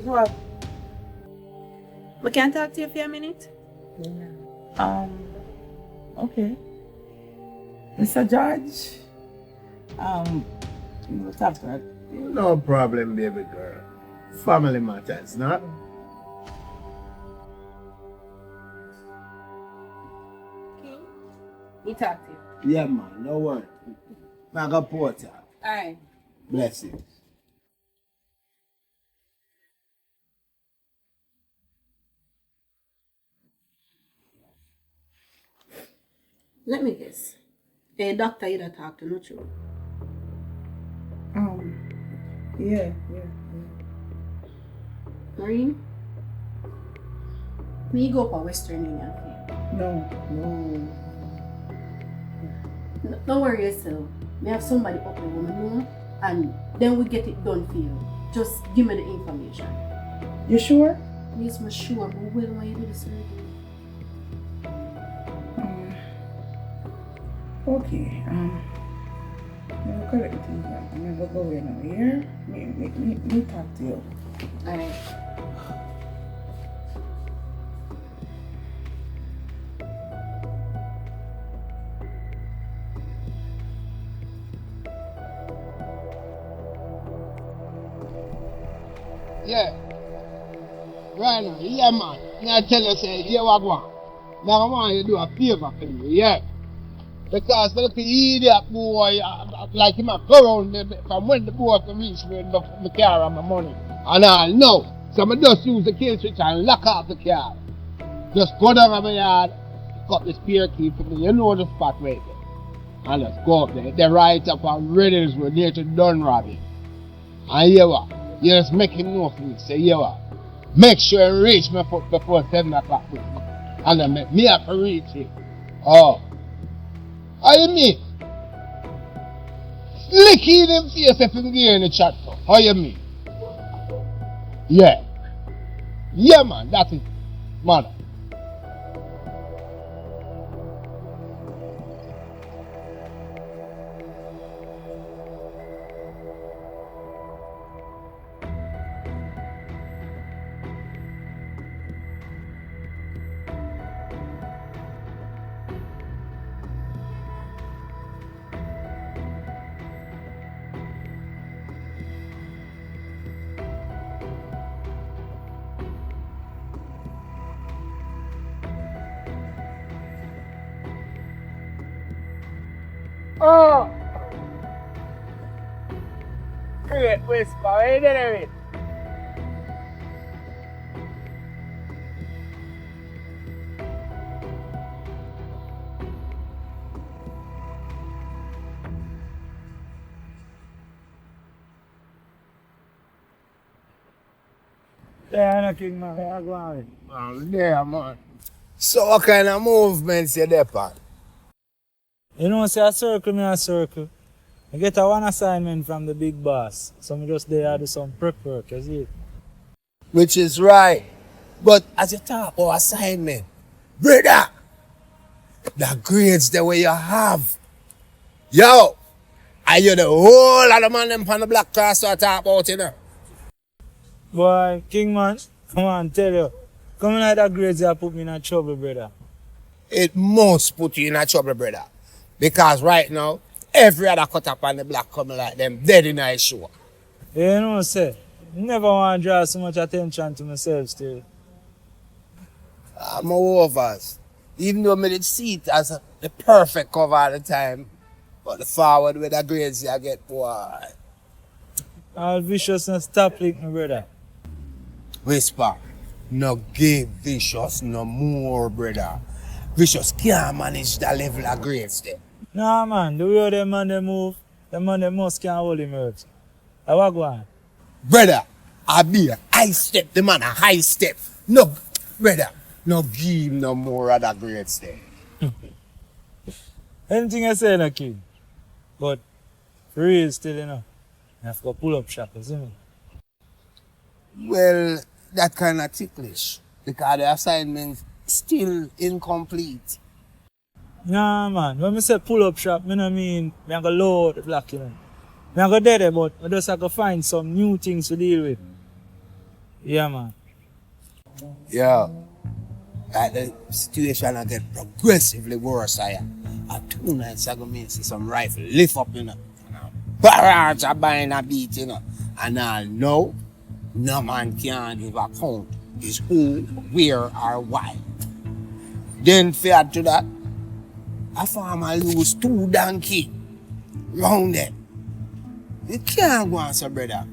What? We can talk to you for a minute? Yeah. Okay. Mr. George, what's up, sir? No problem, baby girl. Family matters, not? Okay. He talk to you. Yeah, man, no worry. Maga Porter. Alright. Blessings. Let me guess. A doctor you don't talk to, not true? Yeah. Marine? Me go for Western Union. No. Don't worry yourself. Me have somebody up there woman know, and then we get it done for you. Just give me the information. You sure? Yes, I'm sure. But well, when you do the surgery. Okay. I'm gonna I'm gonna go away now. Here, me talk to you. Alright. Yeah. Right now, yeah, man. I tell you, say, yeah, what I want. Now I want you to do a favor for me, yeah. Because the little idiot boy, like him, I go around from when the boy can reach me in the car and my money. And I know. So I just use the kill switch and lock off the car. Just go down on my yard, cut the spare key for me. You know the spot right there. And just go up there. They're right up and ready as we're near to done robbing. And you what? You just make him know for me. Say, you what? Make sure you reach my foot before 7 o'clock with me. And then make me have to reach it. Oh. How you mean? Lick in them face if you get in the chat. How you mean? Yeah. Yeah, man. That's it. Man. Oh! Great whisper, what you doing with? Yeah, no king man. I go on. Oh, yeah, man. So what kind of movements you there, on? You know, say a circle. I get a one assignment from the big boss. So I just there do some prep work, you see. Which is right. But as you talk about assignment, brother, the grades the way you have. Yo, are you the whole of the man them on the black cross I talk about, you know? Boy, king man, come on, tell you. Coming like that grades you put me in a trouble, brother. It must put you in a trouble, brother. Because right now, every other cut up on the block coming like them dead in a show. You know, say, never want to draw so much attention to myself still. I'm overs. Even though I did see it as the perfect cover at the time, but the forward with the grades you get, boy. All viciousness stop lick me, brother. Whisper, no give Vicious no more, brother. Vicious can't manage that level of grades there. Nah, man, the way them man they move, the man they must can't hold him hurt. I walk on. Brother, I be a high step, the man a high step. No, brother, no give him no more of that grades there. Anything I say, no king. But for real still, you know, I have to go pull up shop, you see me? Well, that kind of ticklish because the assignment still incomplete. Nah, man. When I say pull up shop, I don't mean I go load the block, you know. I go there, but I just have to find some new things to deal with. Yeah, man. Yeah. Like the situation I get progressively worse. At 2 nights ago, me see some rifle lift up, you know. Barrage are buying a beat, you know. And I know no man can give account is who, where, or why. Then fair to that, a farmer lose 2 donkey round there. You can't go on, so brother.